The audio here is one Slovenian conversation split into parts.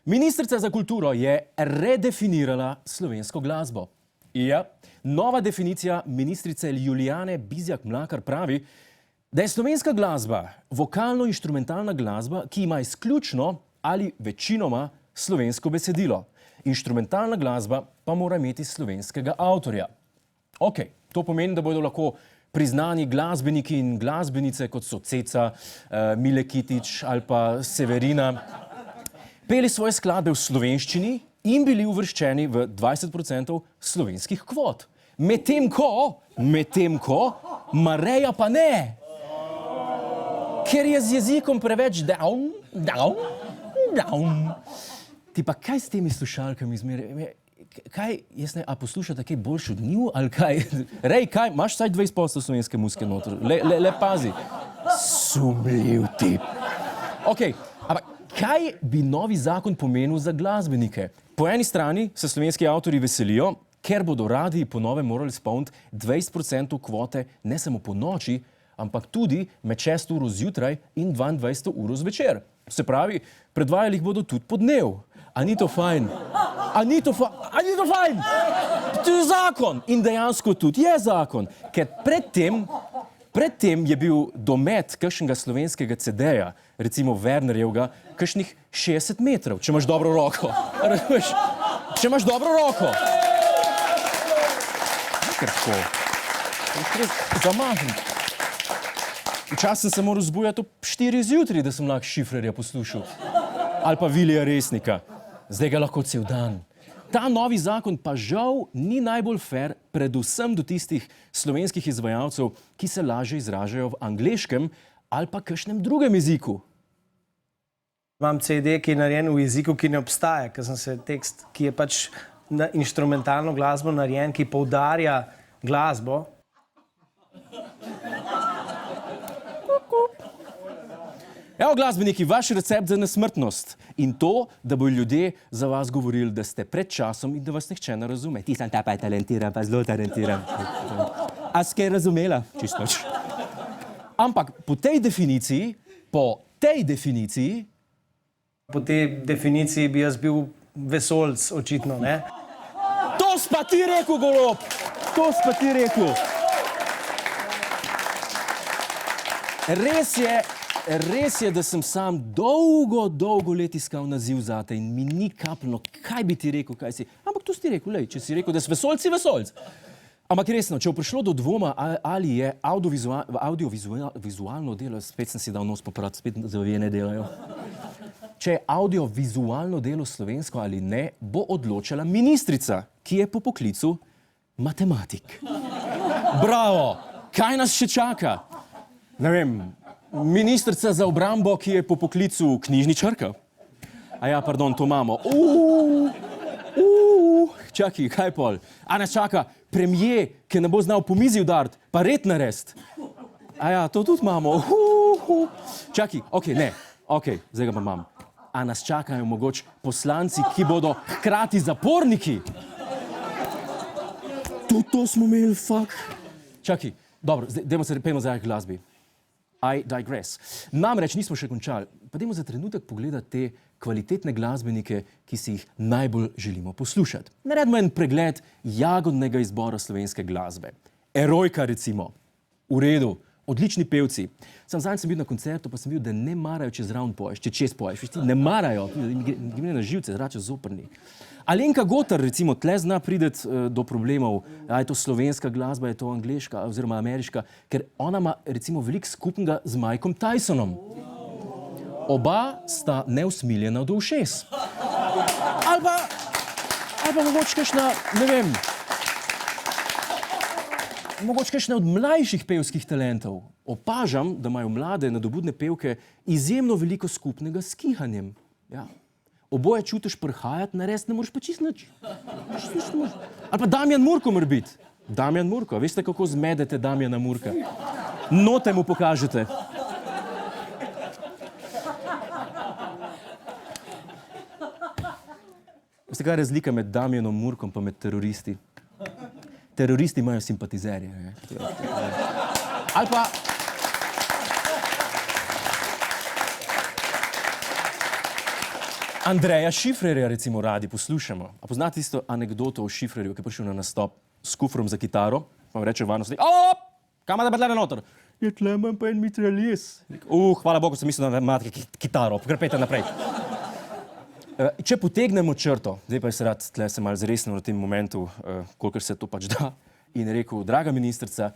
Ministrica za kulturo je redefinirala slovensko glasbo. Ja, nova definicija ministrice Julijane Bizjak-Mlakar pravi, da je slovenska glasba vokalno-inštrumentalna glasba, ki ima izključno ali večinoma slovensko besedilo. Inštrumentalna glasba pa mora imeti slovenskega avtorja. Ok, to pomeni, da bodo lahko priznani glasbeniki in glasbenice, kot so Ceca, Mile Kitič ali pa Severina, peli svoje skladbe v slovenščini in bili uvrščeni v 20% slovenskih kvot. Medtem ko Mareja pa ne. Ker je z jezikom preveč down. Ti pa kaj s temi slušalkami zmeraj? Kaj, jaz ne, a poslušate kaj boljš od njiju, ali kaj? Rej, kaj, imaš vsaj 20% slovenske muzike noter, le pazi. Sumljiv tip. Ok, ampak kaj bi novi zakon pomenil za glasbenike? Po eni strani se slovenski avtorji veselijo, ker bodo radi po novem morali spolniti 20% kvote ne samo po noči, ampak tudi med 6 uro zjutraj in 22 uro zvečer. Se pravi, predvajali jih bodo tudi po dnev. A ni to fajn? A ni to fajn? To je zakon. In dejansko tudi je zakon. Ker predtem je bil domet kakšnega slovenskega CD-ja, recimo Wernerjevga, kakšnih 60 metrov, če imaš dobro roko. Razumeš? Če imaš dobro roko. Ker tako. Zamahnem. Včasih sem se moral zbujati ob 4 zjutraj, da sem lahko Šifrerja poslušal. Ali pa Vilija Resnika. Zdaj ga lahko cel dan. Ta novi zakon pa žal ni najbolj fair, predvsem do tistih slovenskih izvajalcev, ki se lažje izražajo v angleškem ali pa kakšnem drugem jeziku. Imam CD, ki je narejen v jeziku, ki ne obstaja, ker sem se tekst, ki je pač na inštrumentalno glasbo narejen, ki poudarja glasbo. Evo, glasbeniki, vaš recept za nesmrtnost in to, da bodo ljudje za vas govorili, da ste pred časom in da vas nihče ne razume. Ti sem ta pa je talentiran, pa zelo talentiran. A si kaj razumela? Čisto nič. Ampak po tej definiciji Po tej definiciji bi jaz bil vesoljc, očitno, ne? To si pa ti rekel, golob! To si pa ti rekel! Res je, da sem sam dolgo let iskal naziv zate in mi ni kapljeno, kaj bi ti rekel, kaj si. Ampak to si ti rekel, lej, če si rekel, da si vesoljc. Ampak resno, če bo prišlo do dvoma, ali je audiovizualno delo, spet sem si dal nos popraviti, spet zavije ne delajo. Če je audiovizualno delo slovensko ali ne, bo odločala ministrica, ki je po poklicu matematik. Bravo! Kaj nas še čaka? Ne vem, ministrica za obrambo, ki je po poklicu knjižničarka? A ja, pardon, to imamo. Čakaj, kaj pol? A nas čaka premier, ki ne bo znal po mizi udariti, pa red narediti? A ja, to tudi imamo. Čakaj, okej, zdaj ga pa imam. A nas čakajo mogoče poslanci, ki bodo hkrati zaporniki? Tudi to smo imeli, fuck. Čakaj, dobro, pejmo zdaj k glasbi. I digress. Namreč nismo še končali, pa dajmo za trenutek pogledati te kvalitetne glasbenike, ki si jih najbolj želimo poslušati. Naredimo en pregled jagodnega izbora slovenske glasbe. Erojka recimo. V redu, odlični pevci. Zadnjič sem bil na koncertu, pa sem bil, da ne marajo, če zraven poješ, če čez poješ. Ne marajo, gre na živce, zrače zoprni. Alenka Gotar, recimo, tle zna prideti do problemov, a je to slovenska glasba, je to angleška oziroma ameriška, ker ona ima recimo veliko skupnega z Mikeom Tysonom. Oba sta neusmiljena do ušes. Ali pa mogoče kakšna, ne vem, mogoče kakšne od mlajših pevskih talentov. Opažam, da imajo mlade, nadobudne pevke izjemno veliko skupnega s kihanjem. Ja. Oboje čutiš prihajati, narediti ne moreš pa čisto nič. Ali pa Damjan Murko mora biti. Damjan Murko, veste, kako zmedete Damjana Murka? Note mu pokažete. Veste, kaj je razlika med Damjanom Murkom pa med teroristi? Teroristi imajo simpatizerje. Ali pa Andreja Šifrerja recimo radi poslušamo. A poznate isto anekdoto o Šifrerju, ki je prišel na nastop s kufrom za kitaro, pa vam reče varnostnik, kam da bedlene noter? Je tle imam pa en mitraljez. Hvala Bogu, sem mislil, da imate kitaro, pokrpete naprej. Če potegnemo črto, zdaj pa se rad tle se malo zresnil v tem momentu, kolikor se to pač da, in rekel, draga ministrica,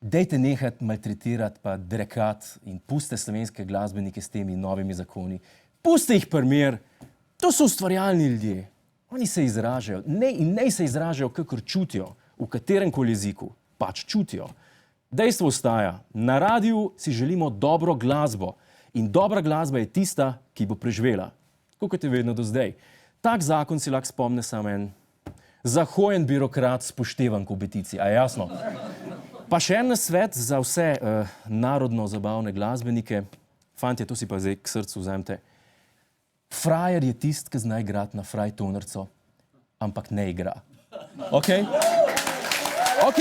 dejte nehati maltretirati pa drekati in puste slovenske glasbenike s temi novimi zakoni. Puste jih primer, to so ustvarjalni ljudje. Oni se izražajo, ne se izražajo, kakor čutijo, v katerem koli jeziku, pač čutijo. Dejstvo ostaja, na radiju si želimo dobro glasbo in dobra glasba je tista, ki bo preživela, tako kot je vedno do zdaj. Tak zakon si lahko spomne samo en zahojen birokrat s poštevanko v betici, a je jasno? Pa še en nasvet za vse narodno-zabavne glasbenike. Fantje, to si pa zdaj k srcu vzemite. Frajer je tist, ki zna igrati na frajtonarco, ampak ne igra. Ok? Ok?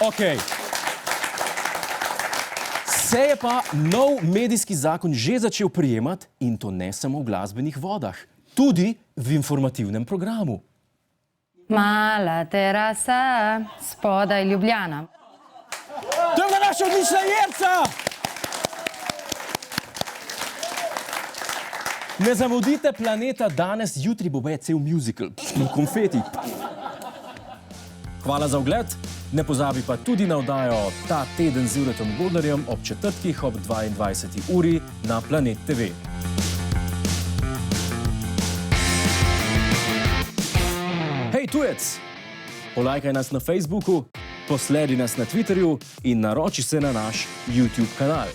Ok. Se je pa nov medijski zakon že začel prijemati in to ne samo v glasbenih vodah, tudi v informativnem programu. Mala terasa, spodaj Ljubljana. To je bila naša odlična Jerca! Ne zamudite Planeta danes, jutri bo cel musical, konfeti. Hvala za ogled, ne pozabi pa tudi na oddajo Ta teden z Juretom Godlerjem ob četrtkih ob 22. uri na Planet TV. Hej tujec, polajkaj nas na Facebooku, posledi nas na Twitterju in naroči se na naš YouTube kanal.